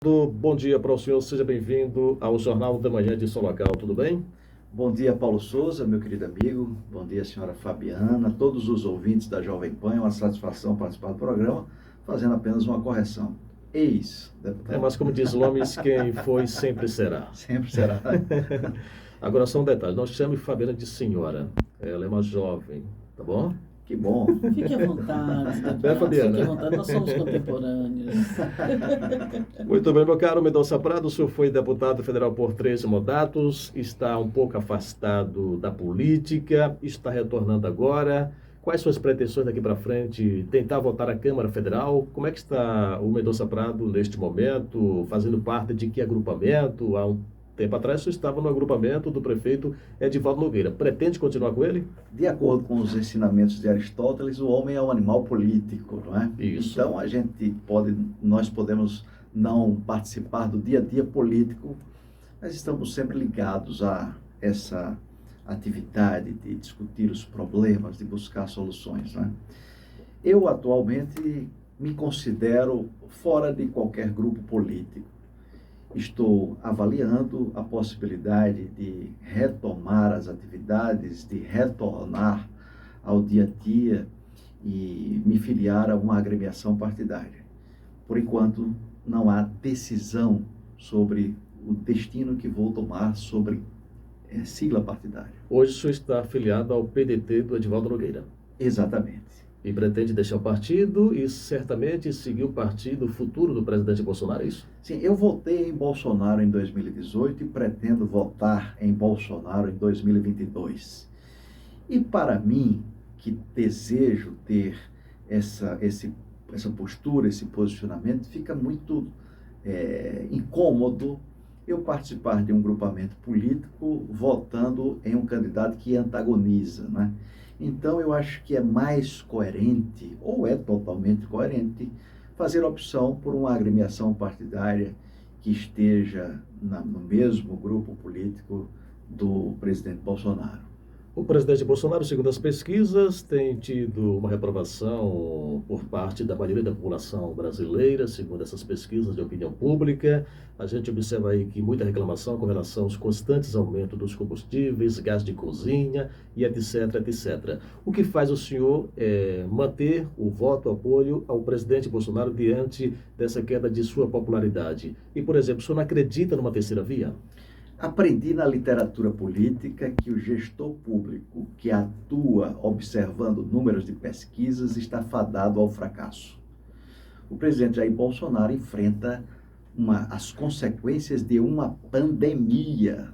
Bom dia para o senhor, seja bem-vindo ao Jornal da Manhã de São Local, tudo bem? Bom dia, Paulo Souza, meu querido amigo. Bom dia, senhora Fabiana, todos os ouvintes da Jovem Pan. É uma satisfação participar do programa, fazendo apenas uma correção. Ex-deputado. Mas como diz o homem, quem foi sempre será. Sempre será. Agora só um detalhe, não chame Fabiana de senhora, ela é uma jovem, tá bom? Que bom. Fique à vontade, Né, deputado. Fabiana? Fique à vontade, nós somos contemporâneos. Muito bem, meu caro Mendonça Prado, o senhor foi deputado federal por 13 mandatos, está um pouco afastado da política, está retornando agora. Quais suas pretensões daqui para frente? Tentar voltar à Câmara Federal? Como é que está o Mendonça Prado neste momento? Fazendo parte de que agrupamento? Há um tempo atrás, você estava no agrupamento do prefeito Edivaldo Nogueira. Pretende continuar com ele? De acordo com os ensinamentos de Aristóteles, o homem é um animal político, não é? Isso. Então, nós podemos não participar do dia a dia político, mas estamos sempre ligados a essa atividade de discutir os problemas, de buscar soluções, né? Eu, atualmente, me considero fora de qualquer grupo político. Estou avaliando a possibilidade de retomar as atividades, de retornar ao dia a dia e me filiar a uma agremiação partidária. Por enquanto, não há decisão sobre o destino que vou tomar sobre sigla partidária. Hoje o senhor está afiliado ao PDT do Edivaldo Nogueira. Exatamente. E pretende deixar o partido e certamente seguir o partido futuro do presidente Bolsonaro, é isso? Sim, eu votei em Bolsonaro em 2018 e pretendo votar em Bolsonaro em 2022. E para mim, que desejo ter essa postura, esse posicionamento, fica muito incômodo eu participar de um grupamento político votando em um candidato que antagoniza, né? Então, eu acho que é mais coerente, ou é totalmente coerente, fazer a opção por uma agremiação partidária que esteja no mesmo grupo político do presidente Bolsonaro. O presidente Bolsonaro, segundo as pesquisas, tem tido uma reprovação por parte da maioria da população brasileira, segundo essas pesquisas de opinião pública. A gente observa aí que muita reclamação com relação aos constantes aumentos dos combustíveis, gás de cozinha e etc, etc. O que faz o senhor manter o voto, o apoio ao presidente Bolsonaro diante dessa queda de sua popularidade? E, por exemplo, o senhor não acredita numa terceira via? Aprendi na literatura política que o gestor público que atua observando números de pesquisas está fadado ao fracasso. O presidente Jair Bolsonaro enfrenta as consequências de uma pandemia.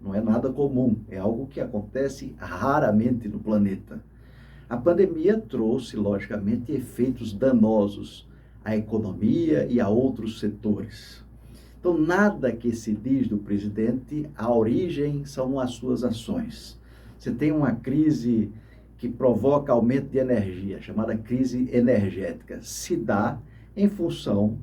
Não é nada comum, é algo que acontece raramente no planeta. A pandemia trouxe, logicamente, efeitos danosos à economia e a outros setores. Então, nada que se diz do presidente, a origem são as suas ações. Você tem uma crise que provoca aumento de energia, chamada crise energética. Se dá em função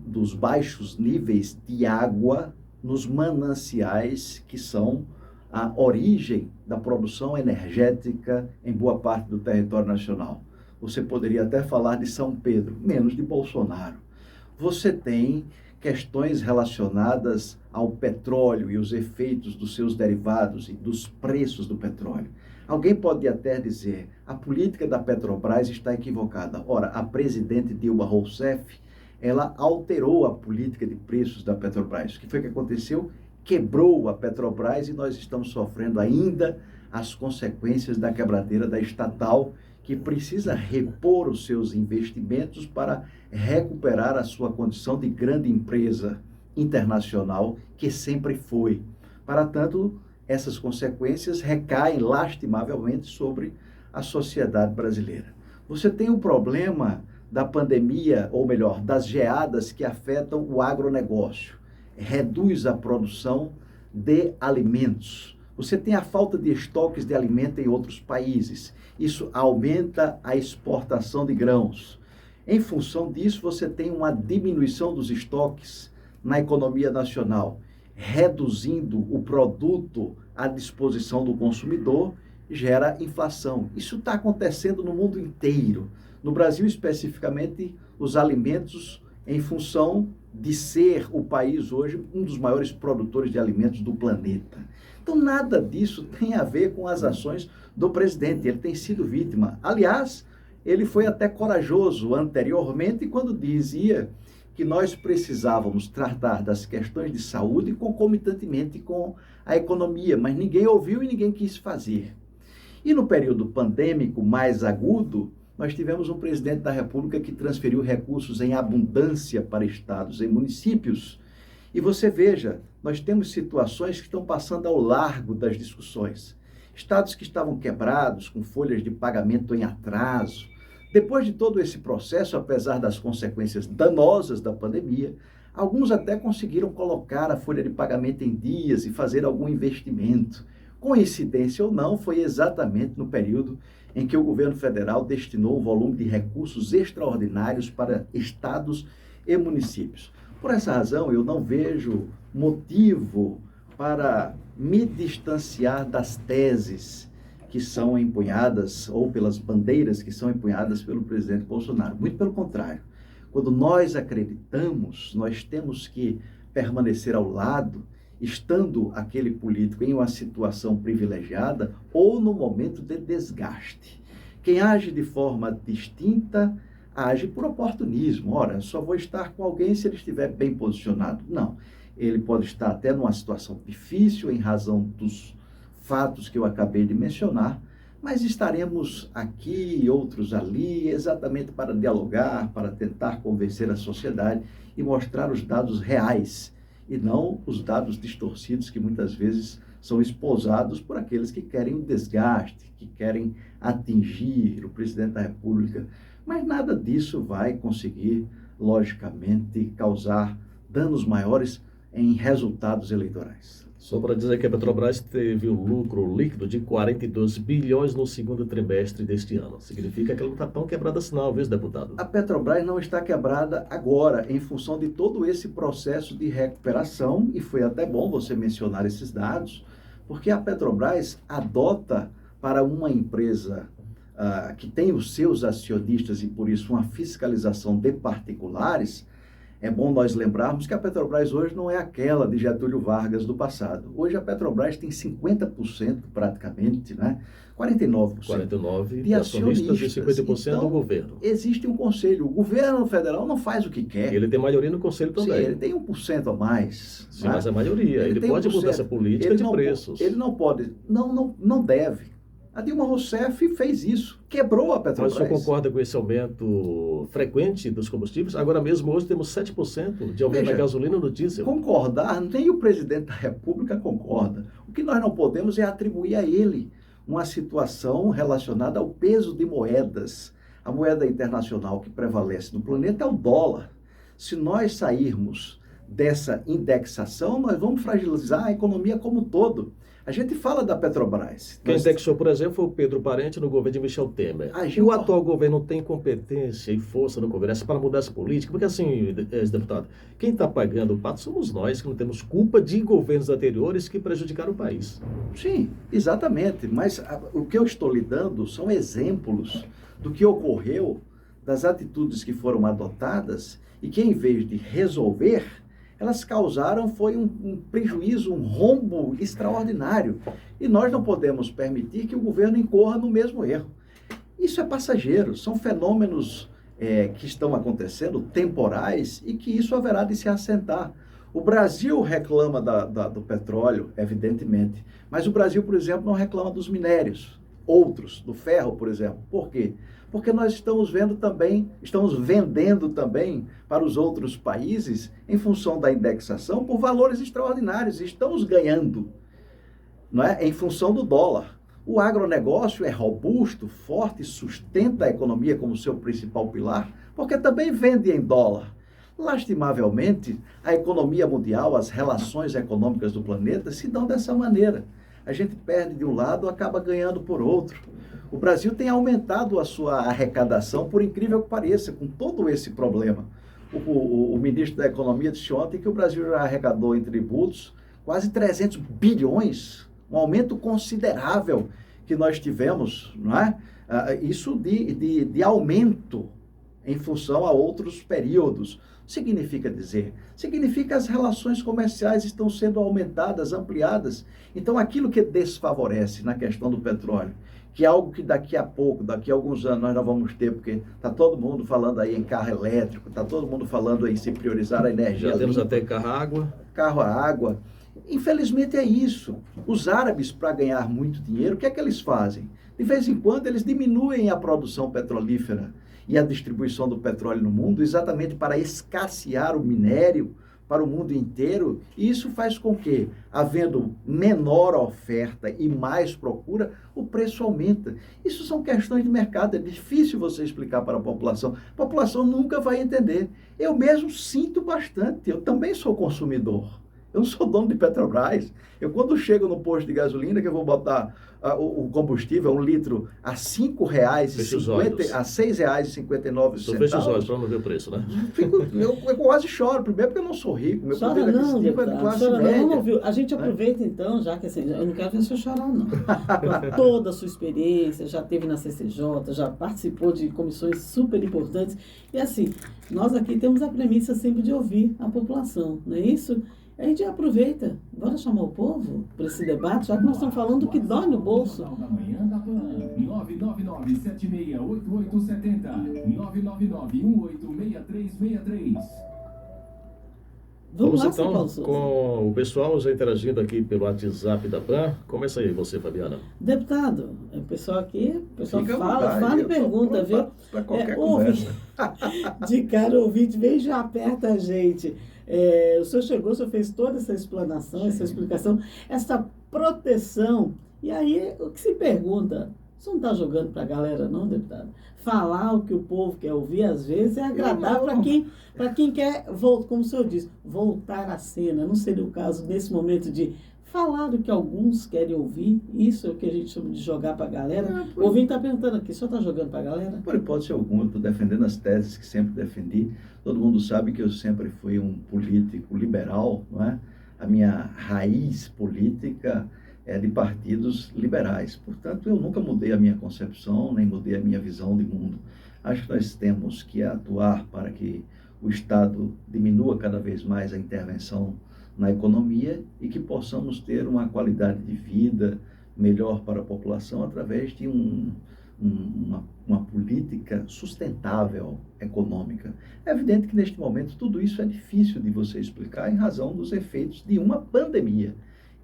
dos baixos níveis de água nos mananciais, que são a origem da produção energética em boa parte do território nacional. Você poderia até falar de São Pedro, menos de Bolsonaro. Você tem questões relacionadas ao petróleo e os efeitos dos seus derivados e dos preços do petróleo. Alguém pode até dizer, a política da Petrobras está equivocada. Ora, a presidente Dilma Rousseff, ela alterou a política de preços da Petrobras. O que foi que aconteceu? Quebrou a Petrobras e nós estamos sofrendo ainda as consequências da quebradeira da estatal, que precisa repor os seus investimentos para recuperar a sua condição de grande empresa internacional, que sempre foi. Para tanto, essas consequências recaem lastimavelmente sobre a sociedade brasileira. Você tem o problema da pandemia, ou melhor, das geadas que afetam o agronegócio. Reduz a produção de alimentos. Você tem a falta de estoques de alimento em outros países. Isso aumenta a exportação de grãos. Em função disso, você tem uma diminuição dos estoques na economia nacional, reduzindo o produto à disposição do consumidor, gera inflação. Isso está acontecendo no mundo inteiro. No Brasil, especificamente, os alimentos, em função de ser o país hoje um dos maiores produtores de alimentos do planeta. Então, nada disso tem a ver com as ações do presidente. Ele tem sido vítima. Aliás, ele foi até corajoso anteriormente quando dizia que nós precisávamos tratar das questões de saúde concomitantemente com a economia, mas ninguém ouviu e ninguém quis fazer. E no período pandêmico mais agudo, nós tivemos um presidente da República que transferiu recursos em abundância para estados e municípios. E você veja, nós temos situações que estão passando ao largo das discussões. Estados que estavam quebrados, com folhas de pagamento em atraso. Depois de todo esse processo, apesar das consequências danosas da pandemia, alguns até conseguiram colocar a folha de pagamento em dias e fazer algum investimento. Coincidência ou não, foi exatamente no período em que o governo federal destinou um volume de recursos extraordinários para estados e municípios. Por essa razão, eu não vejo motivo para me distanciar das teses que são empunhadas, ou pelas bandeiras que são empunhadas pelo presidente Bolsonaro. Muito pelo contrário. Quando nós acreditamos, nós temos que permanecer ao lado, estando aquele político em uma situação privilegiada ou no momento de desgaste. Quem age de forma distinta, age por oportunismo. Ora, só vou estar com alguém se ele estiver bem posicionado. Não. Ele pode estar até numa situação difícil em razão dos fatos que eu acabei de mencionar, mas estaremos aqui e outros ali exatamente para dialogar, para tentar convencer a sociedade e mostrar os dados reais e não os dados distorcidos que muitas vezes são esposados por aqueles que querem o desgaste, que querem atingir o presidente da República. Mas nada disso vai conseguir, logicamente, causar danos maiores em resultados eleitorais. Só para dizer que a Petrobras teve um lucro líquido de 42 bilhões no segundo trimestre deste ano. Significa que ela não está tão quebrada assim não, viu, deputado? A Petrobras não está quebrada agora, em função de todo esse processo de recuperação, e foi até bom você mencionar esses dados, porque a Petrobras adota para uma empresa que tem os seus acionistas e, por isso, uma fiscalização de particulares. É bom nós lembrarmos que a Petrobras hoje não é aquela de Getúlio Vargas do passado. Hoje a Petrobras tem 50% praticamente, né? 49% de acionistas e 50% então, do governo. Existe um conselho. O governo federal não faz o que quer. Ele tem maioria no conselho também. Sim, ele tem 1% a mais. Sim, mas é maioria. Ele pode mudar essa política de preços. Ele não pode. Não deve. A Dilma Rousseff fez isso, quebrou a Petrobras. Mas o senhor concorda com esse aumento frequente dos combustíveis? Agora mesmo hoje temos 7% de aumento da gasolina e do diesel. Concordar, nem o presidente da República concorda. O que nós não podemos é atribuir a ele uma situação relacionada ao peso de moedas. A moeda internacional que prevalece no planeta é o dólar. Se nós sairmos dessa indexação, nós vamos fragilizar a economia como um todo. A gente fala da Petrobras. Quem indexou, por exemplo, foi o Pedro Parente no governo de Michel Temer. E o atual governo tem competência e força no Congresso para mudar essa política? Porque assim, deputado, quem está pagando o pato somos nós, que não temos culpa de governos anteriores que prejudicaram o país. Sim, exatamente. Mas o que eu estou lhe dando são exemplos do que ocorreu, das atitudes que foram adotadas e que, em vez de resolver, elas causaram foi um prejuízo, um rombo extraordinário. E nós não podemos permitir que o governo incorra no mesmo erro. Isso é passageiro, são fenômenos que estão acontecendo, temporais, e que isso haverá de se assentar. O Brasil reclama do petróleo, evidentemente, mas o Brasil, por exemplo, não reclama dos minérios, outros, do ferro, por exemplo. Por quê? Porque nós estamos vendendo também para os outros países, em função da indexação, por valores extraordinários. Estamos ganhando, não é? Em função do dólar. O agronegócio é robusto, forte, sustenta a economia como seu principal pilar, porque também vende em dólar. Lastimavelmente, a economia mundial, as relações econômicas do planeta se dão dessa maneira. A gente perde de um lado, acaba ganhando por outro. O Brasil tem aumentado a sua arrecadação, por incrível que pareça, com todo esse problema. O ministro da Economia disse ontem que o Brasil já arrecadou em tributos quase 300 bilhões, um aumento considerável que nós tivemos, não é? Isso de aumento em função a outros períodos. Significa dizer, significa as relações comerciais estão sendo aumentadas, ampliadas. Então, aquilo que desfavorece na questão do petróleo, que é algo que daqui a pouco, daqui a alguns anos, nós não vamos ter, porque está todo mundo falando aí em carro elétrico, está todo mundo falando aí em se priorizar a energia Já temos limpa, até carro a água. carro a água. Infelizmente é isso. Os árabes, para ganhar muito dinheiro, o que é que eles fazem? De vez em quando, eles diminuem a produção petrolífera e a distribuição do petróleo no mundo, exatamente para escassear o minério para o mundo inteiro, e isso faz com que, havendo menor oferta e mais procura, o preço aumenta. Isso são questões de mercado, é difícil você explicar para a população. A população nunca vai entender. Eu mesmo sinto bastante, eu também sou consumidor. Eu não sou dono de Petrobras. Eu, quando chego no posto de gasolina, que eu vou botar o combustível, 1 litro, a R$ 5,50, a R$ 6,59. Só fecha os olhos para não ver o preço, né? Eu quase choro. Primeiro porque eu não sou rico. Meu Chora poder não, aquisitivo é de deputado, classe chora média. não, viu? A gente aproveita então, já que assim, eu não quero ver você chorar não. Com toda a sua experiência, já teve na CCJ, já participou de comissões super importantes. E assim, nós aqui temos a premissa sempre de ouvir a população, não é isso? A gente aproveita, bora chamar o povo para esse debate, já que nós estamos falando do que dói no bolso. 999-7688-8870. Vamos lá, então Paulo Souza. com o pessoal já interagindo aqui pelo WhatsApp da PAN. Começa aí você, Fabiana. Deputado, o pessoal aqui, o pessoal Fica à fala vontade, e eu tô pergunta, pronto viu? para qualquer Ouvinte, conversa. de cara ouvinte, vem já aperta a gente. O senhor chegou, o senhor fez toda essa explanação, essa explicação, essa proteção. E aí, o que se pergunta, o senhor não está jogando para a galera não, deputado? Falar o que o povo quer ouvir, às vezes, é agradar para quem quer, como o senhor disse, voltar à cena. Não seria o caso, nesse momento, de falar o que alguns querem ouvir? Isso é o que a gente chama de jogar para a galera. O ouvinte está perguntando aqui, o senhor está jogando para a galera? Por hipótese alguma, eu estou defendendo as teses que sempre defendi. Todo mundo sabe que eu sempre fui um político liberal, não é? A minha raiz política é de partidos liberais. Portanto, eu nunca mudei a minha concepção, nem mudei a minha visão de mundo. Acho que nós temos que atuar para que o Estado diminua cada vez mais a intervenção na economia e que possamos ter uma qualidade de vida melhor para a população através de uma política sustentável econômica. É evidente que neste momento tudo isso é difícil de você explicar em razão dos efeitos de uma pandemia.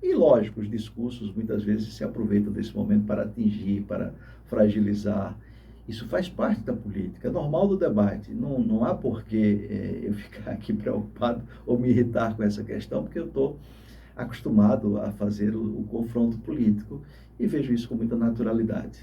E lógico, os discursos muitas vezes se aproveitam desse momento para atingir, para fragilizar. Isso faz parte da política, é normal do debate. Não há por que eu ficar aqui preocupado ou me irritar com essa questão, porque eu estou acostumado a fazer o confronto político e vejo isso com muita naturalidade.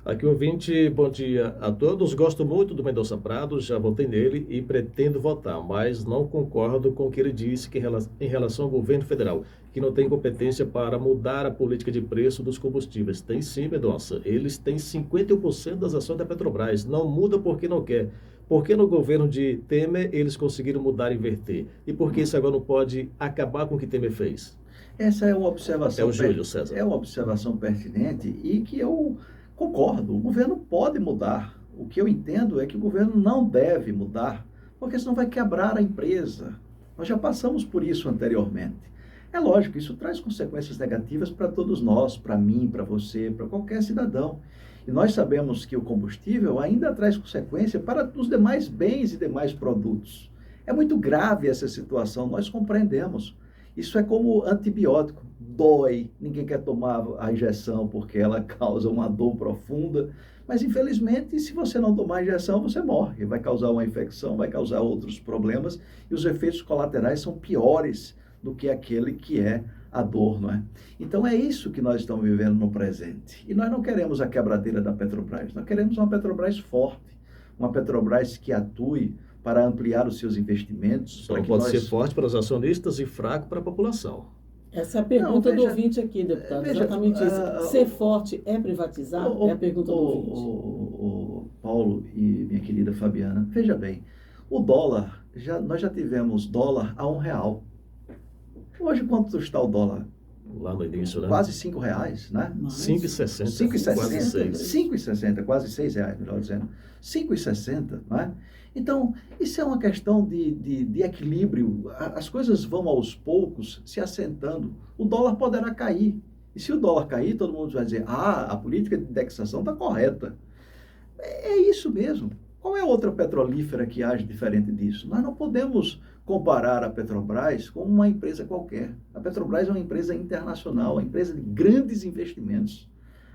Aqui, ouvinte, bom dia a todos. Gosto muito do Mendonça Prado, já votei nele e pretendo votar, mas não concordo com o que ele disse que em relação ao governo federal, que não tem competência para mudar a política de preço dos combustíveis. Tem sim, Mendonça. Eles têm 51% das ações da Petrobras. Não muda porque não quer. Porque no governo de Temer eles conseguiram mudar e inverter? E por que isso agora não pode acabar com o que Temer fez? Essa é uma observação. É o Júlio César. É uma observação pertinente e que eu concordo. O governo pode mudar. O que eu entendo é que o governo não deve mudar, porque senão vai quebrar a empresa. Nós já passamos por isso anteriormente. É lógico, isso traz consequências negativas para todos nós, para mim, para você, para qualquer cidadão. E nós sabemos que o combustível ainda traz consequência para os demais bens e demais produtos. É muito grave essa situação, nós compreendemos. Isso é como antibiótico, dói, ninguém quer tomar a injeção porque ela causa uma dor profunda, mas infelizmente se você não tomar a injeção você morre, vai causar uma infecção, vai causar outros problemas e os efeitos colaterais são piores do que aquele que é a dor, não é? Então é isso que nós estamos vivendo no presente. E nós não queremos a quebradeira da Petrobras, nós queremos uma Petrobras forte, uma Petrobras que atue para ampliar os seus investimentos. Só pode ser forte para os acionistas e fraco para a população. Essa é a pergunta do ouvinte aqui, deputado. Exatamente isso. Ser forte é privatizar? É a pergunta do ouvinte. Paulo e minha querida Fabiana, veja bem, o dólar, nós já tivemos dólar a R$1. Hoje, quanto está o dólar? lá no início, né? quase R$ 5, né? 5,60. 5,60. Quase 6. 5,60, quase R$ 6, melhor dizendo. 5,60, não é? Então, isso é uma questão de equilíbrio. As coisas vão aos poucos se assentando. O dólar poderá cair. E se o dólar cair, todo mundo vai dizer, a política de indexação está correta. É isso mesmo. Qual é outra petrolífera que age diferente disso? Nós não podemos comparar a Petrobras com uma empresa qualquer. A Petrobras é uma empresa internacional, uma empresa de grandes investimentos.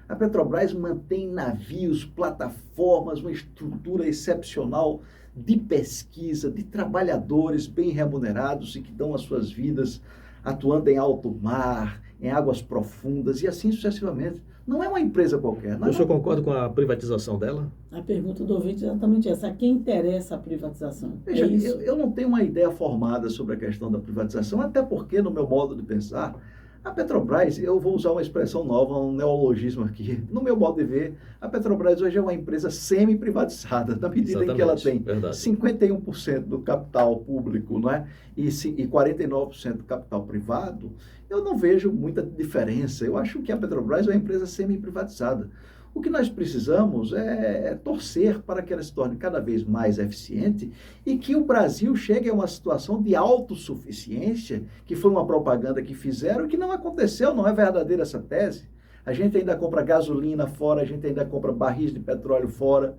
A Petrobras mantém navios, plataformas, uma estrutura excepcional de pesquisa, de trabalhadores bem remunerados e que dão as suas vidas atuando em alto mar, em águas profundas e assim sucessivamente. Não é uma empresa qualquer. O senhor concorda com a privatização dela? A pergunta do ouvinte é exatamente essa. A quem interessa a privatização? Veja, É isso? eu não tenho uma ideia formada sobre a questão da privatização, até porque, no meu modo de pensar, a Petrobras, eu vou usar uma expressão nova, um neologismo aqui, no meu modo de ver, a Petrobras hoje é uma empresa semi-privatizada, na medida em que ela tem verdade. 51% do capital público, não é? E 49% do capital privado. Eu não vejo muita diferença. Eu acho que a Petrobras é uma empresa semi-privatizada. O que nós precisamos é torcer para que ela se torne cada vez mais eficiente e que o Brasil chegue a uma situação de autossuficiência, que foi uma propaganda que fizeram e que não aconteceu, não é verdadeira essa tese. A gente ainda compra gasolina fora, a gente ainda compra barris de petróleo fora.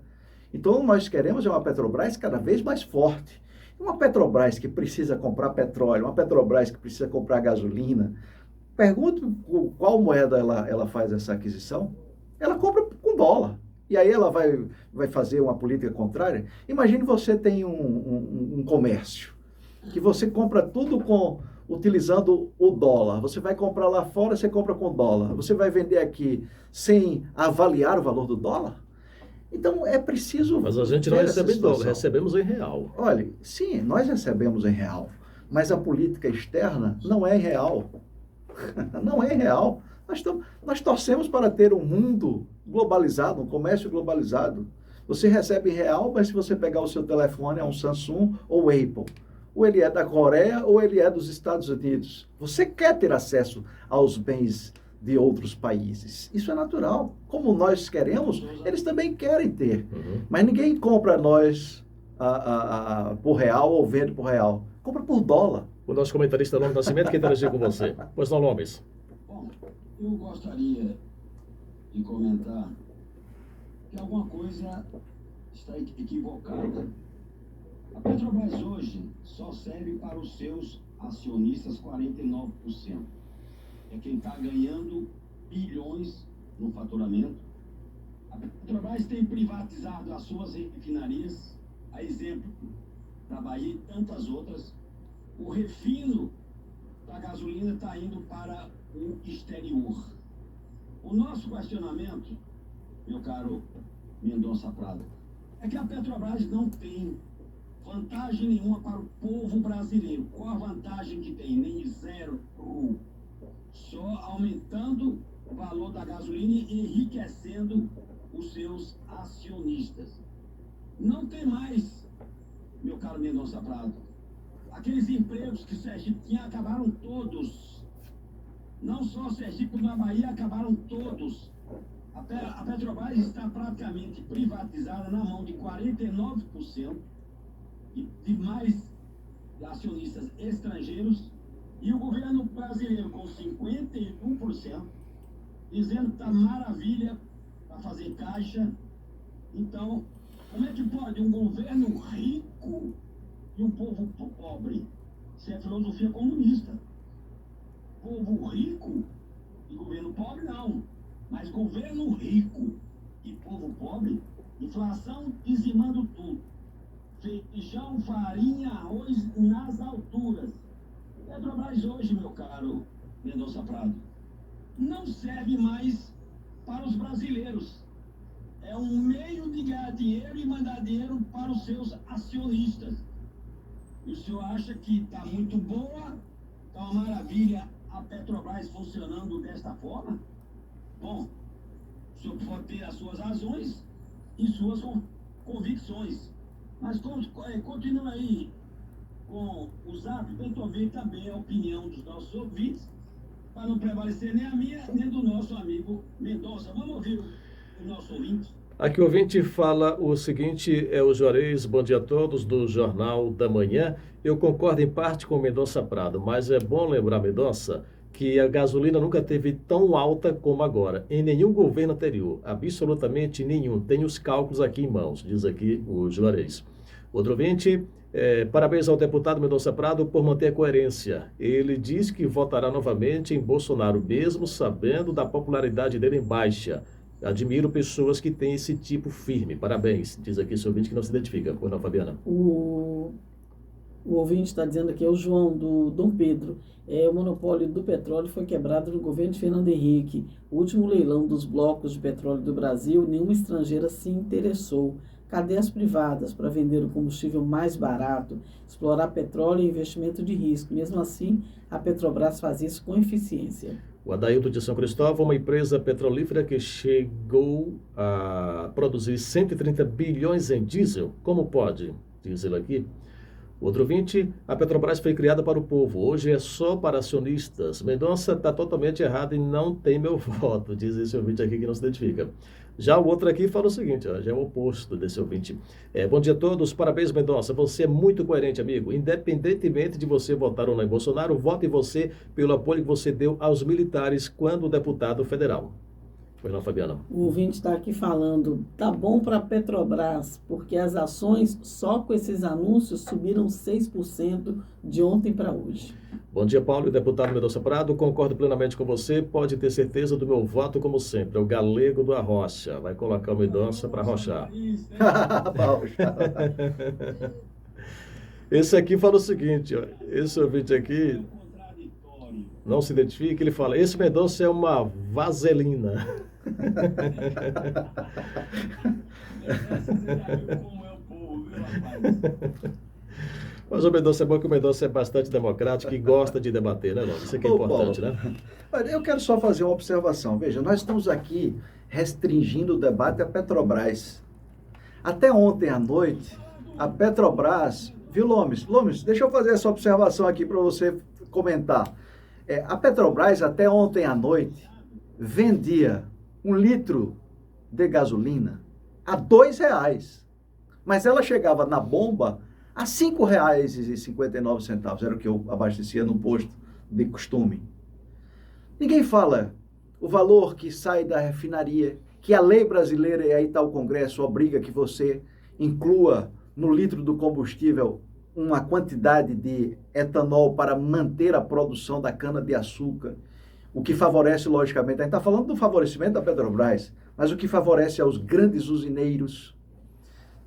Então, nós queremos uma Petrobras cada vez mais forte. Uma Petrobras que precisa comprar petróleo, uma Petrobras que precisa comprar gasolina. Pergunto qual moeda ela faz essa aquisição. Ela compra com dólar. E aí ela vai fazer uma política contrária. Imagine você tem um comércio, que você compra tudo utilizando o dólar. Você vai comprar lá fora, você compra com dólar. Você vai vender aqui sem avaliar o valor do dólar? Então é preciso. Mas a gente não recebe em dólar, recebemos em real. Olha, sim, nós recebemos em real. Mas a política externa não é em real. Não é em real. Nós torcemos para ter um mundo globalizado, um comércio globalizado. Você recebe em real, mas se você pegar o seu telefone, é um Samsung ou Apple. Ou ele é da Coreia ou ele é dos Estados Unidos. Você quer ter acesso aos bens de outros países. Isso é natural. Como nós queremos, eles também querem ter. Mas ninguém compra nós por real ou vende por real. Compra por dólar. O nosso comentarista Lomes Nascimento quer interagir com você. Pois não, Lomes. Bom, eu gostaria de comentar que alguma coisa está equivocada. A Petrobras hoje só serve para os seus acionistas 49%. É quem está ganhando bilhões no faturamento. A Petrobras tem privatizado as suas refinarias, a exemplo da Bahia e tantas outras. O refino da gasolina está indo para o exterior. O nosso questionamento, meu caro Mendonça Prado, é que a Petrobras não tem vantagem nenhuma para o povo brasileiro. Qual a vantagem que tem? Nem zero. Só aumentando o valor da gasolina e enriquecendo os seus acionistas. Não tem mais, meu caro Mendonça Prado, aqueles empregos que Sergipe tinha, acabaram todos. Não só Sergipe, na Bahia, acabaram todos. A Petrobras está praticamente privatizada na mão de 49% e de mais acionistas estrangeiros, e o governo brasileiro com 51%, dizendo que está maravilha para fazer caixa. Então, como é que pode um governo rico e um povo pobre? Isso é filosofia comunista. Povo rico e governo pobre, não. Mas governo rico e povo pobre, inflação dizimando tudo. Feijão, farinha, arroz nas alturas. Petrobras hoje, meu caro Mendonça Prado, não serve mais para os brasileiros. É um meio de ganhar dinheiro e mandar dinheiro para os seus acionistas. E o senhor acha que está muito boa, está uma maravilha a Petrobras funcionando desta forma? Bom, o senhor pode ter as suas razões e suas convicções. Mas continua aí com o Zap, para eu ver também a opinião dos nossos ouvintes, para não prevalecer nem a minha, nem do nosso amigo Mendonça. Vamos ouvir o nosso ouvinte. Aqui o ouvinte fala o seguinte, é o Juarez, bom dia a todos, do Jornal da Manhã. Eu concordo em parte com o Mendonça Prado, mas é bom lembrar, Mendonça, que a gasolina nunca teve tão alta como agora, em nenhum governo anterior, absolutamente nenhum. Tem os cálculos aqui em mãos, diz aqui o Juarez. Outro ouvinte, parabéns ao deputado Mendonça Prado por manter a coerência. Ele diz que votará novamente em Bolsonaro, mesmo sabendo da popularidade dele em baixa. Admiro pessoas que têm esse tipo firme. Parabéns, diz aqui esse ouvinte que não se identifica. Pois não, Fabiana? O ouvinte está dizendo aqui, é o João, do Dom Pedro. O monopólio do petróleo foi quebrado no governo de Fernando Henrique. O último leilão dos blocos de petróleo do Brasil, nenhuma estrangeira se interessou. Cadê as privadas para vender o combustível mais barato? Explorar petróleo é investimento de risco. Mesmo assim, a Petrobras faz isso com eficiência. O Adailto de São Cristóvão, uma empresa petrolífera que chegou a produzir 130 bilhões em diesel. Como pode? Diz ele aqui. Outro ouvinte, a Petrobras foi criada para o povo, hoje é só para acionistas. Mendonça está totalmente errado e não tem meu voto, diz esse ouvinte aqui que não se identifica. Já o outro aqui fala o seguinte, já é o oposto desse ouvinte. Bom dia a todos, parabéns Mendonça, você é muito coerente, amigo. Independentemente de você votar ou não em Bolsonaro, vote em você pelo apoio que você deu aos militares quando deputado federal. Pois não, Fabiana? O ouvinte está aqui falando, tá bom para a Petrobras, porque as ações só com esses anúncios subiram 6% de ontem para hoje. Bom dia, Paulo e deputado Mendonça Prado, concordo plenamente com você, pode ter certeza do meu voto como sempre, é o Galego do Arrocha, vai colocar o Mendonça para arrochar. Esse aqui fala o seguinte, ó, esse ouvinte aqui não se identifica, ele fala, esse Mendonça é uma vaselina. Mas o Mendonça é bom que o Mendonça é bastante democrático e gosta de debater, né, Lopes? Isso aqui é importante, Paulo, né? Olha, eu quero só fazer uma observação. Veja, nós estamos aqui restringindo o debate à Petrobras. Até ontem à noite, a Petrobras... Viu, Lomes? Lomes, deixa eu fazer essa observação aqui para você comentar. A Petrobras, até ontem à noite, vendia 1 litro de gasolina a R$2. Mas ela chegava na bomba a R$ 5,59. Era o que eu abastecia no posto de costume. Ninguém fala o valor que sai da refinaria, que a lei brasileira, e aí está o Congresso, obriga que você inclua no litro do combustível uma quantidade de etanol para manter a produção da cana-de-açúcar, o que favorece, logicamente, a gente está falando do favorecimento da Petrobras, mas o que favorece aos grandes usineiros,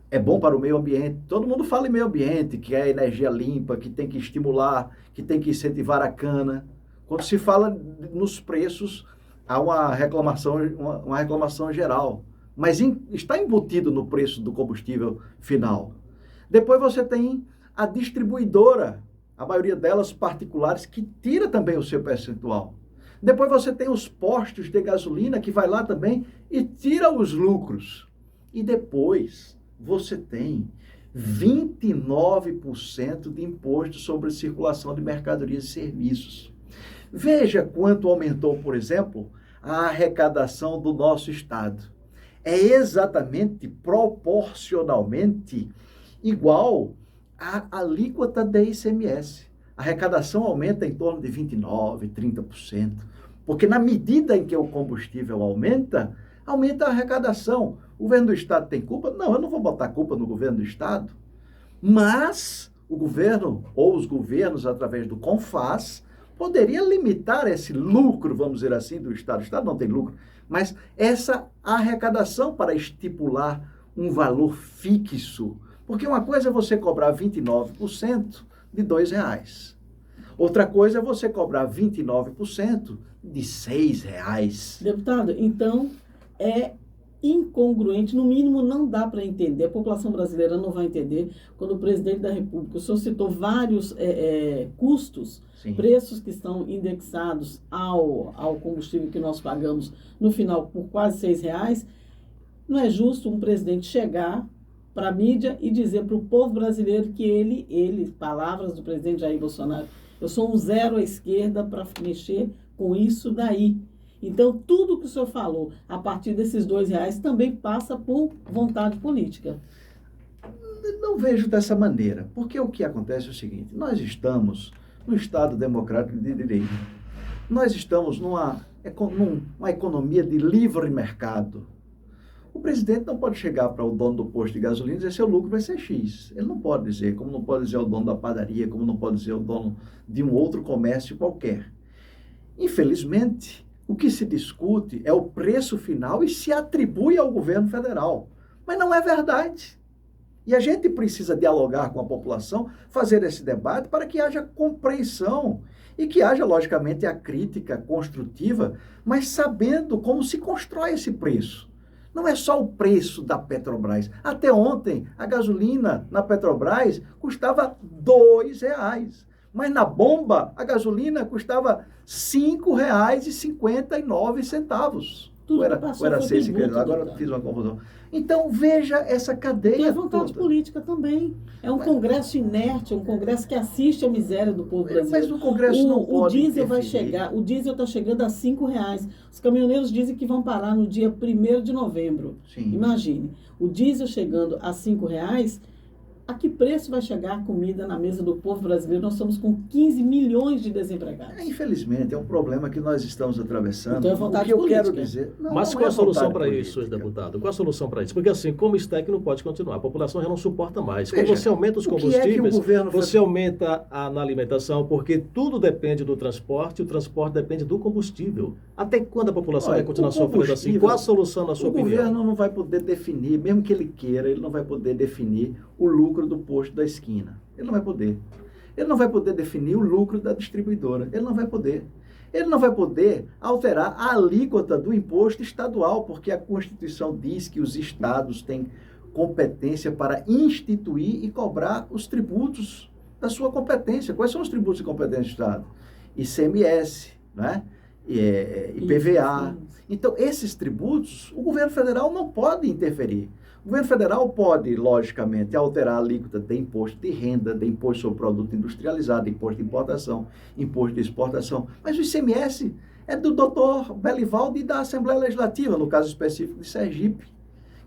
é bom para o meio ambiente. Todo mundo fala em meio ambiente, que é energia limpa, que tem que estimular, que tem que incentivar a cana. Quando se fala nos preços, há uma reclamação geral, mas está embutido no preço do combustível final. Depois você tem a distribuidora, a maioria delas particulares, que tira também o seu percentual. Depois você tem os postos de gasolina, que vai lá também e tira os lucros. E depois você tem 29% de imposto sobre a circulação de mercadorias e serviços. Veja quanto aumentou, por exemplo, a arrecadação do nosso Estado. É exatamente proporcionalmente igual à alíquota da ICMS. A arrecadação aumenta em torno de 29%, 30%, porque na medida em que o combustível aumenta, aumenta a arrecadação. O governo do Estado tem culpa? Não, eu não vou botar culpa no governo do Estado, mas o governo, ou os governos, através do CONFAS, poderia limitar esse lucro, vamos dizer assim, do Estado. O Estado não tem lucro, mas essa arrecadação para estipular um valor fixo. Porque uma coisa é você cobrar 29% de R$2. Outra coisa é você cobrar 29% de R$6. Deputado, então é incongruente, no mínimo não dá para entender, a população brasileira não vai entender, quando o presidente da República, o senhor citou vários custos, Sim. Preços que estão indexados ao combustível que nós pagamos no final por quase R$6, não é justo um presidente chegar para a mídia e dizer para o povo brasileiro que ele, palavras do presidente Jair Bolsonaro, eu sou um zero à esquerda para mexer com isso daí. Então, tudo que o senhor falou, a partir desses R$ 2, também passa por vontade política. Não vejo dessa maneira, porque o que acontece é o seguinte: nós estamos no Estado democrático de direito. Nós estamos numa economia de livre mercado. O presidente não pode chegar para o dono do posto de gasolina e dizer seu lucro vai ser X. Ele não pode dizer, como não pode dizer o dono da padaria, como não pode dizer o dono de um outro comércio qualquer. Infelizmente, o que se discute é o preço final e se atribui ao governo federal. Mas não é verdade. E a gente precisa dialogar com a população, fazer esse debate para que haja compreensão e que haja, logicamente, a crítica construtiva, mas sabendo como se constrói esse preço. Não é só o preço da Petrobras. Até ontem, a gasolina na Petrobras custava R$ 2. Mas na bomba, a gasolina custava R$ 5,59. Tudo Ou era passou, 6, tributo, agora eu doutor. fiz uma confusão. Então, veja essa cadeia Tem a vontade toda. política também. É um Congresso inerte, um Congresso que assiste à miséria do povo brasileiro. Mas o Congresso não O pode diesel vai interferir. chegar, o diesel está chegando a R$ 5. Os caminhoneiros dizem que vão parar no dia 1º de novembro. Sim. Imagine, o diesel chegando a R$ 5, a que preço vai chegar a comida na mesa do povo brasileiro? Nós estamos com 15 milhões de desempregados. Infelizmente, é um problema que nós estamos atravessando. Então é vontade o que eu política. quero dizer... Mas não qual é a solução vontade para política. isso, deputado? Qual a solução para isso? Porque assim, como está é que não pode continuar. A população já não suporta mais. Quando Veja, você aumenta os o que é que o combustíveis, governo você aumenta na alimentação, porque tudo depende do transporte, e o transporte depende do combustível. Até quando a população vai continuar sofrendo assim? Qual a solução na sua O opinião? governo não vai poder definir, mesmo que ele queira, ele não vai poder definir o lucro do posto da esquina. Ele não vai poder. Ele não vai poder definir o lucro da distribuidora. Ele não vai poder. Ele não vai poder alterar a alíquota do imposto estadual, porque a Constituição diz que os estados têm competência para instituir e cobrar os tributos da sua competência. Quais são os tributos de competência do Estado? ICMS, né? IPVA. Então, esses tributos, o governo federal não pode interferir. O governo federal pode, logicamente, alterar a alíquota de imposto de renda, de imposto sobre produto industrializado, imposto de importação, imposto de exportação. Mas o ICMS é do doutor Belivaldo e da Assembleia Legislativa, no caso específico de Sergipe,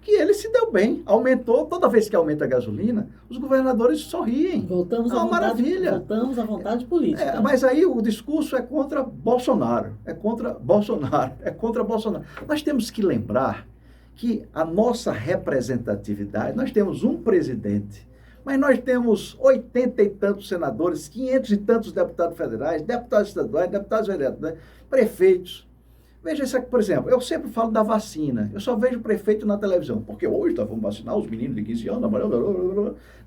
que ele se deu bem, aumentou, toda vez que aumenta a gasolina, os governadores sorriem. Voltamos É uma maravilha. Voltamos à vontade política. Mas aí o discurso é contra Bolsonaro, é contra Bolsonaro, é contra Bolsonaro. Nós temos que lembrar que a nossa representatividade, nós temos um presidente, mas nós temos 80 e tantos senadores, 500 e tantos deputados federais, deputados estaduais, deputados vereadores, prefeitos. Veja isso aqui, por exemplo, eu sempre falo da vacina, eu só vejo prefeito na televisão, porque hoje nós vamos vacinar os meninos de 15 anos,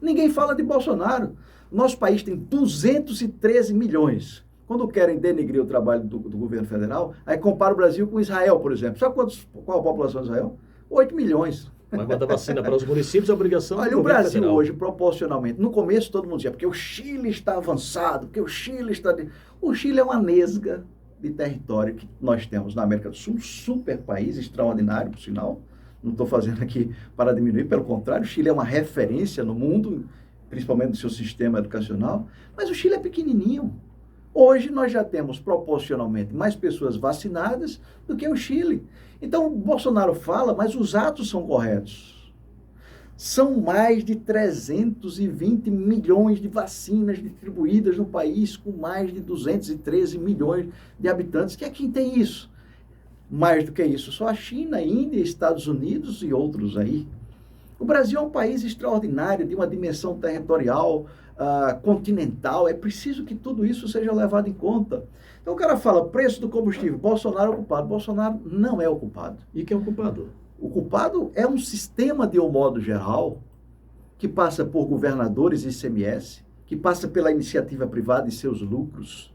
ninguém fala de Bolsonaro. Nosso país tem 213 milhões. Quando querem denegrir o trabalho do governo federal, aí compara o Brasil com Israel, por exemplo. Sabe qual a população de Israel? 8 milhões. Mas mandar vacina para os municípios é obrigação Olha, do o governo Brasil federal. hoje, proporcionalmente, no começo todo mundo dizia, porque o Chile está avançado, porque o Chile está... O Chile é uma nesga de território que nós temos na América do Sul, um super país, extraordinário, por sinal. Não estou fazendo aqui para diminuir, pelo contrário, o Chile é uma referência no mundo, principalmente no seu sistema educacional, mas o Chile é pequenininho. Hoje nós já temos proporcionalmente mais pessoas vacinadas do que o Chile. Então o Bolsonaro fala, mas os atos são corretos. São mais de 320 milhões de vacinas distribuídas no país, com mais de 213 milhões de habitantes. Que é quem tem isso? Mais do que isso, só a China, a Índia, Estados Unidos e outros aí. O Brasil é um país extraordinário, de uma dimensão territorial, continental. É preciso que tudo isso seja levado em conta. Então o cara fala, preço do combustível, Bolsonaro é o culpado. Bolsonaro não é o culpado. E quem é o culpado? O culpado é um sistema, de um modo geral, que passa por governadores e ICMS, que passa pela iniciativa privada e seus lucros,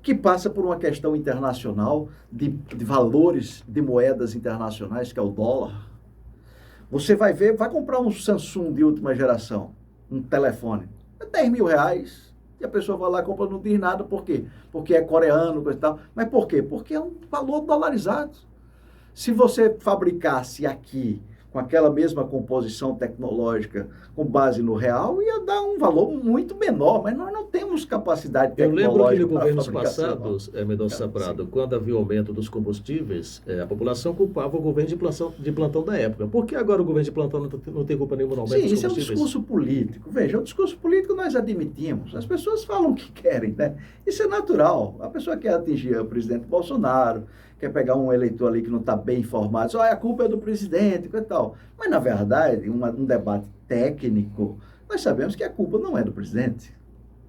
que passa por uma questão internacional de valores de moedas internacionais, que é o dólar. Você vai ver, vai comprar um Samsung de última geração, um telefone, é 10 mil reais, e a pessoa vai lá e compra, não diz nada, por quê? Porque é coreano, coisa e tal. Mas por quê? Porque é um valor dolarizado. Se você fabricasse aqui, com aquela mesma composição tecnológica com base no real, ia dar um valor muito menor, mas nós não temos capacidade Eu tecnológica. lembro que em para governos fabricação, passados, Mendonça Prado, quando havia o aumento dos combustíveis, a população culpava o governo de plantão da época. Por que agora o governo de plantão não tem culpa nenhuma no aumento Sim, dos isso é um combustíveis? discurso político. Veja, o discurso político nós admitimos. As pessoas falam o que querem, né? Isso é natural. A pessoa quer atingir o presidente Bolsonaro, quer pegar um eleitor ali que não está bem informado, só a culpa é do presidente e tal. Mas, na verdade, um debate técnico, nós sabemos que a culpa não é do presidente.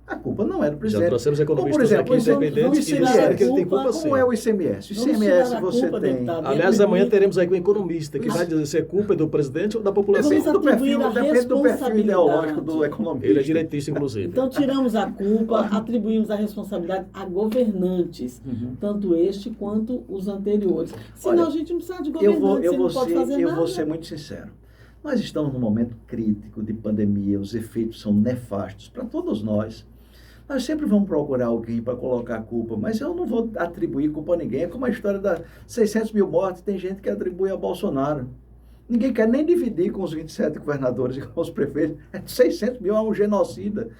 A culpa não é do Já presidente. trouxemos Como, por economistas exemplo, aqui independentes que disseram que ele tem culpa sim. Como é o ICMS? O Vamos ICMS tirar a você culpa, tem... deputado. Aliás, amanhã teremos aí um economista que vai dizer se é culpa do presidente ou da população. Vamos atribuir a Depende do perfil responsabilidade. ideológico do economista. Ele é direitista, inclusive. Então, tiramos a culpa, atribuímos a responsabilidade a governantes, tanto este quanto os anteriores. Senão, Olha, a gente não precisa de governantes, você não pode fazer eu nada. vou ser muito sincero. Nós estamos num momento crítico de pandemia, os efeitos são nefastos para todos nós. Nós sempre vamos procurar alguém para colocar a culpa, mas eu não vou atribuir culpa a ninguém. É como a história das 600 mil mortes, tem gente que atribui a Bolsonaro. Ninguém quer nem dividir com os 27 governadores e com os prefeitos. 600 mil é um genocida.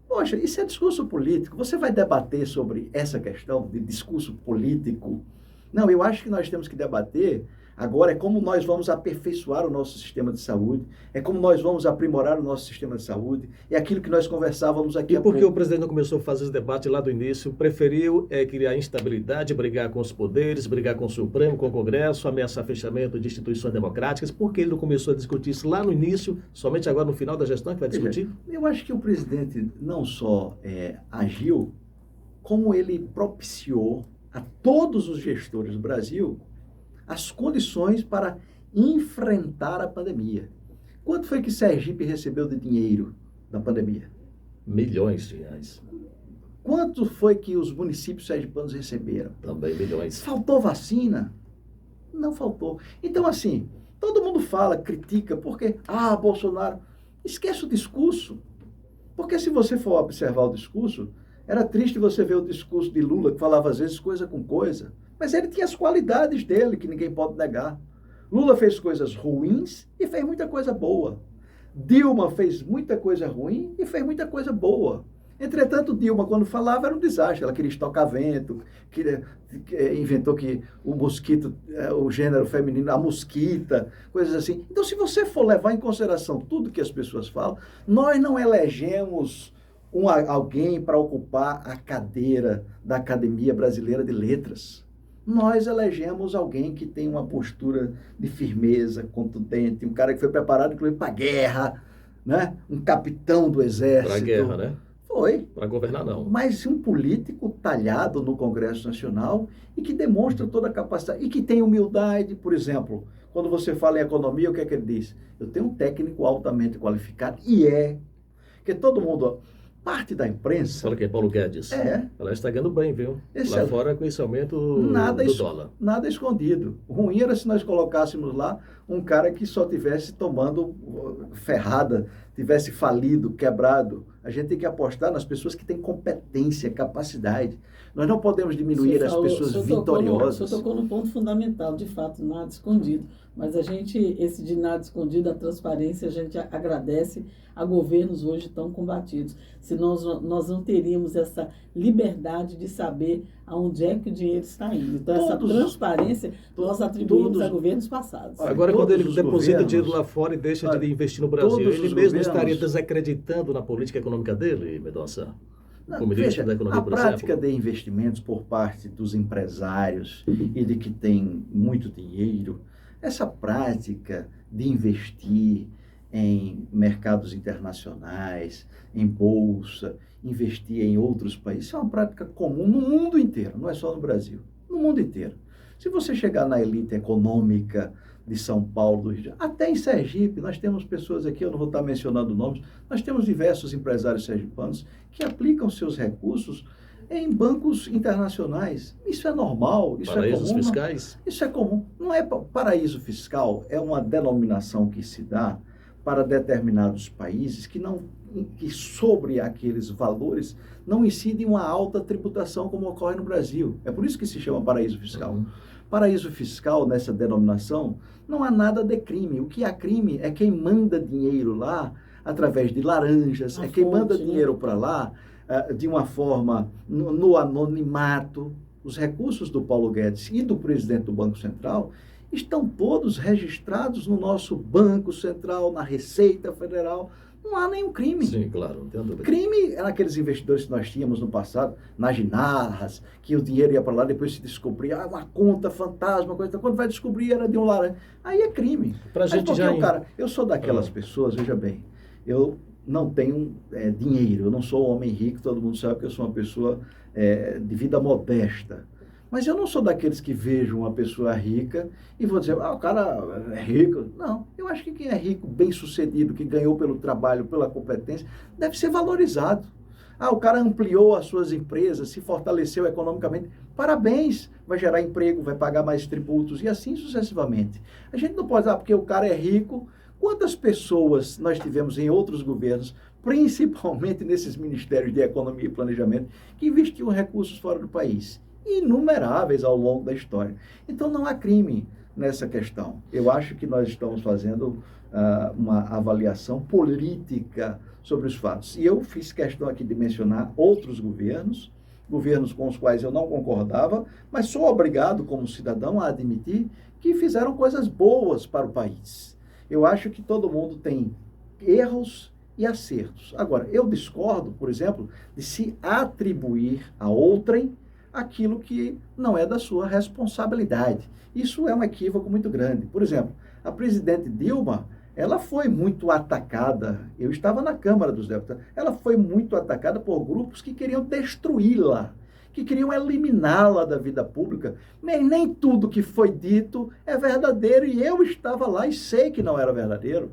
Poxa, isso é discurso político. Você vai debater sobre essa questão de discurso político? Não, eu acho que nós temos que debater agora é como nós vamos aperfeiçoar o nosso sistema de saúde, é como nós vamos aprimorar o nosso sistema de saúde, é aquilo que nós conversávamos aqui E há por que pouco. o presidente não começou a fazer esse debate lá do início? Preferiu criar instabilidade, brigar com os poderes, brigar com o Supremo, com o Congresso, ameaçar fechamento de instituições democráticas. Por que ele não começou a discutir isso lá no início, somente agora no final da gestão que vai discutir? Eu acho que o presidente não só agiu, como ele propiciou a todos os gestores do Brasil as condições para enfrentar a pandemia. Quanto foi que Sergipe recebeu de dinheiro da pandemia? Milhões de reais. Quanto foi que os municípios sergipanos receberam? Também milhões. Faltou vacina? Não faltou. Então, assim, todo mundo fala, critica, porque, Bolsonaro... Esquece o discurso. Porque se você for observar o discurso, era triste você ver o discurso de Lula, que falava às vezes coisa com coisa. Mas ele tinha as qualidades dele, que ninguém pode negar. Lula fez coisas ruins e fez muita coisa boa. Dilma fez muita coisa ruim e fez muita coisa boa. Entretanto, Dilma, quando falava, era um desastre. Ela queria estocar vento, inventou que o mosquito, o gênero feminino, a mosquita, coisas assim. Então, se você for levar em consideração tudo que as pessoas falam, nós não elegemos alguém para ocupar a cadeira da Academia Brasileira de Letras. Nós elegemos alguém que tem uma postura de firmeza, contundente, um cara que foi preparado, inclusive, para a guerra, né? Um capitão do exército. Para a guerra, né? Foi. Para governar, não. Mas um político talhado no Congresso Nacional e que demonstra toda a capacidade e que tem humildade. Por exemplo, quando você fala em economia, o que é que ele diz? Eu tenho um técnico altamente qualificado porque todo mundo... Parte da imprensa... Fala que é Paulo Guedes. Ela está ganhando bem, viu? Lá fora com esse aumento do dólar. Nada escondido. O ruim era se nós colocássemos lá um cara que só tivesse tomando ferrada, tivesse falido, quebrado. A gente tem que apostar nas pessoas que têm competência, capacidade. Nós não podemos diminuir as pessoas vitoriosas. O senhor tocou no ponto fundamental, de fato, nada escondido. Mas esse de nada escondido, a transparência, a gente agradece a governos hoje tão combatidos. Senão nós não teríamos essa liberdade de saber aonde é que o dinheiro está indo. Então, essa transparência nós atribuímos a governos passados. Agora, quando ele deposita dinheiro lá fora e deixa de investir no Brasil, ele mesmo estaria desacreditando na política econômica dele, Mendonça? Veja, a prática de investimentos por parte dos empresários e de que tem muito dinheiro, essa prática de investir em mercados internacionais, em bolsa, investir em outros países, isso é uma prática comum no mundo inteiro, não é só no Brasil, no mundo inteiro. Se você chegar na elite econômica de São Paulo, do Rio de Janeiro, até em Sergipe, nós temos pessoas aqui, eu não vou estar mencionando nomes, nós temos diversos empresários sergipanos que aplicam seus recursos em bancos internacionais. Isso é normal, isso Paraísos é comum. fiscais? Isso é comum. Não é paraíso fiscal, é uma denominação que se dá para determinados países que não que sobre aqueles valores não incide uma alta tributação como ocorre no Brasil. É por isso que se chama paraíso fiscal. Paraíso fiscal, nessa denominação, não há nada de crime. O que há crime é quem manda dinheiro lá através de laranjas, é quem manda dinheiro para lá de uma forma no anonimato. Os recursos do Paulo Guedes e do presidente do Banco Central estão todos registrados no nosso Banco Central, na Receita Federal. Não há nenhum crime. Sim, claro, não tenho dúvida. Crime era aqueles investidores que nós tínhamos no passado, nas ginarras, que o dinheiro ia para lá, depois se descobria, uma conta fantasma, coisa. Quando vai descobrir, era de um laranja. Aí é crime. Pra gente porque já... cara, eu sou daquelas pessoas, veja bem, eu não tenho dinheiro, eu não sou um homem rico, todo mundo sabe que eu sou uma pessoa de vida modesta. Mas eu não sou daqueles que vejam uma pessoa rica e vou dizer, o cara é rico. Não, eu acho que quem é rico, bem-sucedido, que ganhou pelo trabalho, pela competência, deve ser valorizado. O cara ampliou as suas empresas, se fortaleceu economicamente. Parabéns, vai gerar emprego, vai pagar mais tributos e assim sucessivamente. A gente não pode dizer, porque o cara é rico. Quantas pessoas nós tivemos em outros governos, principalmente nesses ministérios de economia e planejamento, que investiam recursos fora do país? Inumeráveis ao longo da história. Então não há crime nessa questão. Eu acho que nós estamos fazendo uma avaliação política sobre os fatos. E eu fiz questão aqui de mencionar outros governos com os quais eu não concordava, mas sou obrigado como cidadão a admitir que fizeram coisas boas para o país. Eu acho que todo mundo tem erros e acertos. Agora, eu discordo, por exemplo, de se atribuir a outrem aquilo que não é da sua responsabilidade. Isso é um equívoco muito grande. Por exemplo, a presidente Dilma, ela foi muito atacada, eu estava na Câmara dos Deputados, ela foi muito atacada por grupos que queriam destruí-la, que queriam eliminá-la da vida pública. Mas nem tudo que foi dito é verdadeiro, e eu estava lá e sei que não era verdadeiro.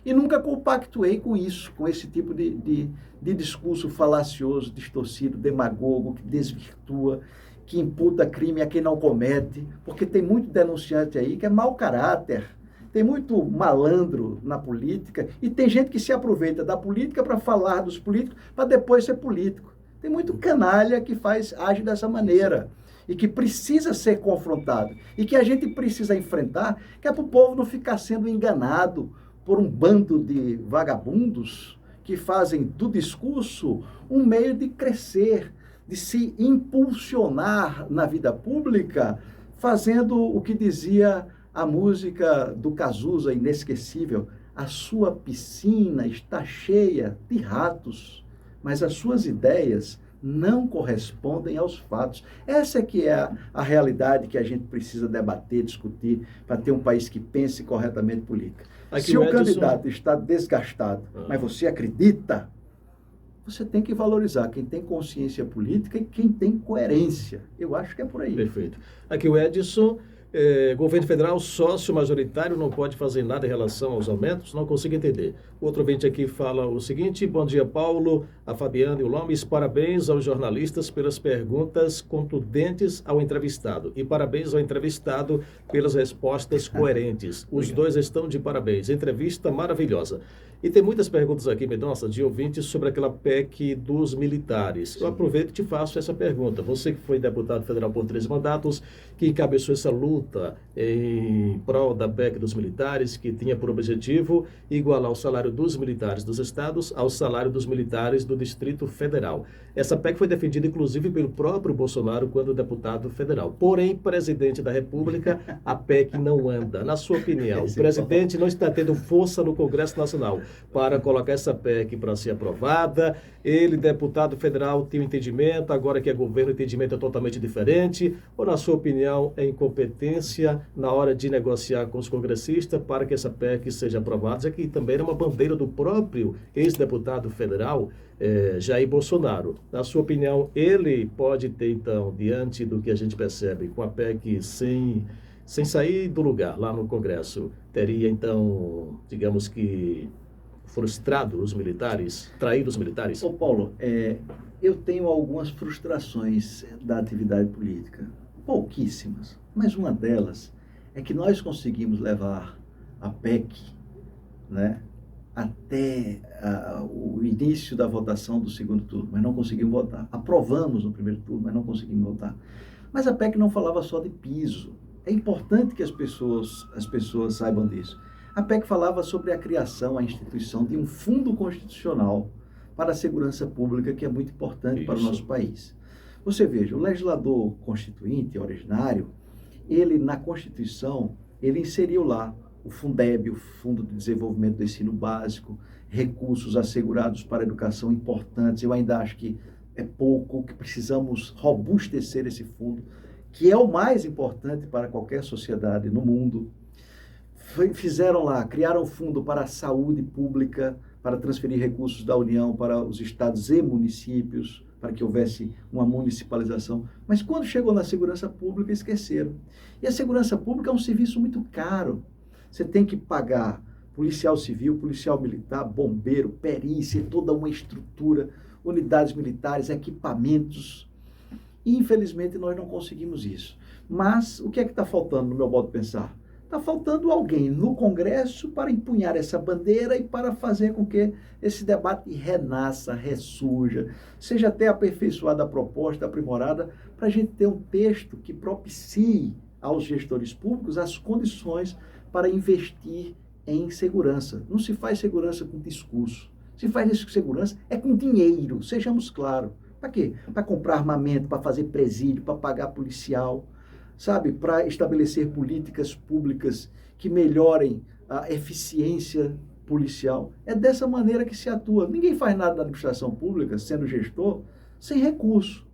E nunca compactuei com isso, com esse tipo de discurso falacioso, distorcido, demagogo, que desvirtua, que imputa crime a quem não comete, porque tem muito denunciante aí que é mau caráter, tem muito malandro na política, e tem gente que se aproveita da política para falar dos políticos, para depois ser político. Tem muito canalha que age dessa maneira, e que precisa ser confrontado, e que a gente precisa enfrentar, que é para o povo não ficar sendo enganado por um bando de vagabundos que fazem do discurso um meio de crescer, de se impulsionar na vida pública, fazendo o que dizia a música do Cazuza, inesquecível: a sua piscina está cheia de ratos, mas as suas ideias não correspondem aos fatos. Essa é que é a realidade que a gente precisa debater, discutir, para ter um país que pense corretamente política. Se o candidato está desgastado, mas você acredita, você tem que valorizar quem tem consciência política e quem tem coerência. Eu acho que é por aí. Perfeito. Aqui o Edson, governo federal sócio majoritário não pode fazer nada em relação aos aumentos, não consigo entender. O outro ouvinte aqui fala o seguinte: bom dia, Paulo, a Fabiana e o Lomes, parabéns aos jornalistas pelas perguntas contundentes ao entrevistado e parabéns ao entrevistado pelas respostas coerentes. Os dois estão de parabéns, entrevista maravilhosa. E tem muitas perguntas aqui, Mendonça, de ouvintes sobre aquela PEC dos militares. Eu aproveito e te faço essa pergunta. Você que foi deputado federal por 3 mandatos, que encabeçou essa luta em prol da PEC dos militares, que tinha por objetivo igualar o salário dos militares dos estados ao salário dos militares do Distrito Federal. Essa PEC foi defendida, inclusive, pelo próprio Bolsonaro quando deputado federal. Porém, presidente da República, a PEC não anda. Na sua opinião, o presidente não está tendo força no Congresso Nacional para colocar essa PEC para ser aprovada. Ele, deputado federal, tem um entendimento, agora que é governo, o entendimento é totalmente diferente. Ou, na sua opinião, é incompetência na hora de negociar com os congressistas para que essa PEC seja aprovada, já que também era uma bandeira do próprio ex-deputado federal, Jair Bolsonaro. Na sua opinião, ele pode ter, então, diante do que a gente percebe, com a PEC sem sair do lugar lá no Congresso, teria, então, digamos que, frustrado os militares, traído os militares? Ô Paulo, eu tenho algumas frustrações da atividade política, pouquíssimas, mas uma delas é que nós conseguimos levar a PEC, né, até o início da votação do segundo turno, mas não conseguimos votar. Aprovamos no primeiro turno, mas não conseguimos votar. Mas a PEC não falava só de piso. É importante que as pessoas saibam disso. A PEC falava sobre a criação, a instituição de um fundo constitucional para a segurança pública, que é muito importante para o nosso país. Você veja, o legislador constituinte, originário, ele na Constituição, ele inseriu lá o Fundeb, o Fundo de Desenvolvimento do Ensino Básico, recursos assegurados para a educação importantes. Eu ainda acho que é pouco, que precisamos robustecer esse fundo, que é o mais importante para qualquer sociedade no mundo. Fizeram lá, criaram um fundo para a saúde pública, para transferir recursos da União para os estados e municípios, para que houvesse uma municipalização. Mas quando chegou na segurança pública, esqueceram. E a segurança pública é um serviço muito caro. Você tem que pagar policial civil, policial militar, bombeiro, perícia, toda uma estrutura, unidades militares, equipamentos. E, infelizmente, nós não conseguimos isso. Mas o que é que está faltando no meu modo de pensar? Está faltando alguém no Congresso para empunhar essa bandeira e para fazer com que esse debate renasça, ressurja, seja até aperfeiçoada a proposta, aprimorada, para a gente ter um texto que propicie aos gestores públicos as condições para investir em segurança. Não se faz segurança com discurso. Se faz segurança é com dinheiro, sejamos claros. Para quê? Para comprar armamento, para fazer presídio, para pagar policial, sabe? Para estabelecer políticas públicas que melhorem a eficiência policial. É dessa maneira que se atua. Ninguém faz nada na administração pública, sendo gestor, sem recurso.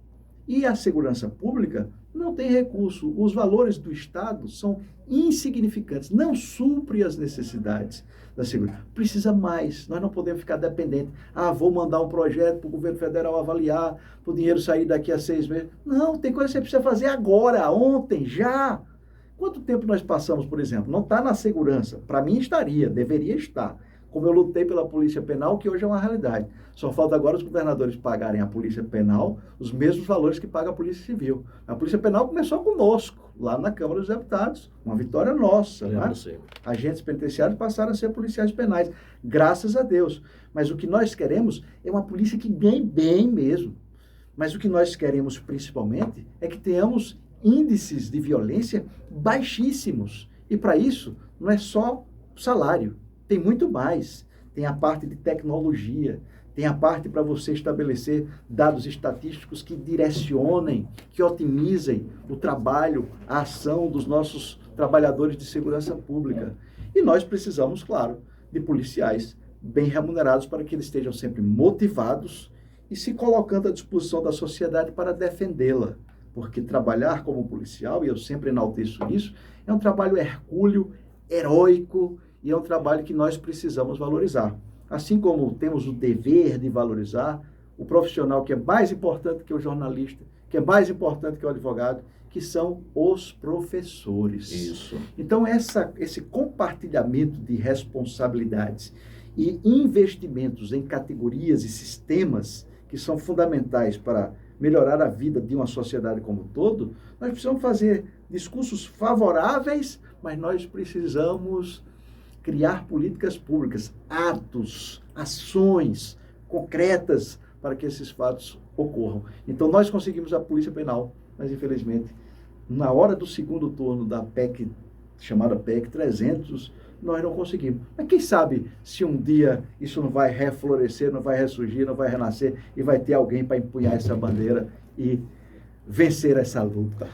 E a segurança pública não tem recurso. Os valores do Estado são insignificantes, não supre as necessidades da segurança. Precisa mais, nós não podemos ficar dependentes. Vou mandar um projeto para o governo federal avaliar, para o dinheiro sair daqui a 6 meses. Não, tem coisa que você precisa fazer agora, ontem, já. Quanto tempo nós passamos, por exemplo? Não está na segurança. Para mim estaria, deveria estar. Como eu lutei pela Polícia Penal, que hoje é uma realidade. Só falta agora os governadores pagarem à Polícia Penal os mesmos valores que paga a Polícia Civil. A Polícia Penal começou conosco, lá na Câmara dos Deputados. Uma vitória nossa. Né? Agentes penitenciários passaram a ser policiais penais. Graças a Deus. Mas o que nós queremos é uma polícia que ganhe bem mesmo. Mas o que nós queremos, principalmente, é que tenhamos índices de violência baixíssimos. E para isso, não é só salário. Tem muito mais. Tem a parte de tecnologia, tem a parte para você estabelecer dados estatísticos que direcionem, que otimizem o trabalho, a ação dos nossos trabalhadores de segurança pública. E nós precisamos, claro, de policiais bem remunerados para que eles estejam sempre motivados e se colocando à disposição da sociedade para defendê-la. Porque trabalhar como policial, e eu sempre enalteço isso, é um trabalho hercúleo, heróico, e é um trabalho que nós precisamos valorizar. Assim como temos o dever de valorizar o profissional que é mais importante que o jornalista, que é mais importante que o advogado, que são os professores. Isso. Então, esse compartilhamento de responsabilidades e investimentos em categorias e sistemas que são fundamentais para melhorar a vida de uma sociedade como um todo, nós precisamos fazer discursos favoráveis, mas nós precisamos criar políticas públicas, atos, ações concretas para que esses fatos ocorram. Então, nós conseguimos a Polícia Penal, mas, infelizmente, na hora do segundo turno da PEC, chamada PEC 300, nós não conseguimos. Mas quem sabe se um dia isso não vai reflorescer, não vai ressurgir, não vai renascer e vai ter alguém para empunhar essa bandeira e vencer essa luta.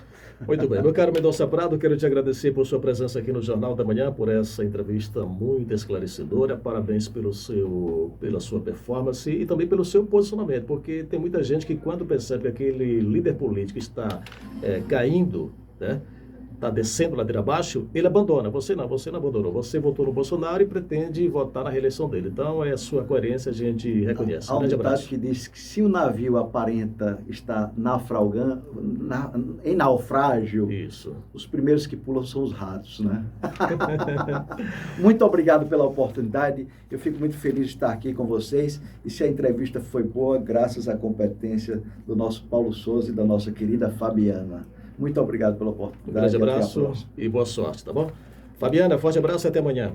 Muito bem. Meu caro Mendonça Prado, quero te agradecer por sua presença aqui no Jornal da Manhã, por essa entrevista muito esclarecedora. Parabéns pela sua performance e também pelo seu posicionamento, porque tem muita gente que quando percebe que aquele líder político está caindo, né, está descendo ladeira abaixo, ele abandona. Você não abandonou. Você votou no Bolsonaro e pretende votar na reeleição dele. Então, é a sua coerência, a gente reconhece. Há um ditado que diz que se o navio aparenta estar naufragando, em naufrágio, isso, os primeiros que pulam são os ratos, né? Muito obrigado pela oportunidade. Eu fico muito feliz de estar aqui com vocês. E se a entrevista foi boa, graças à competência do nosso Paulo Souza e da nossa querida Fabiana. Muito obrigado pela oportunidade. Um grande abraço e boa sorte, tá bom? Fabiana, forte abraço e até amanhã.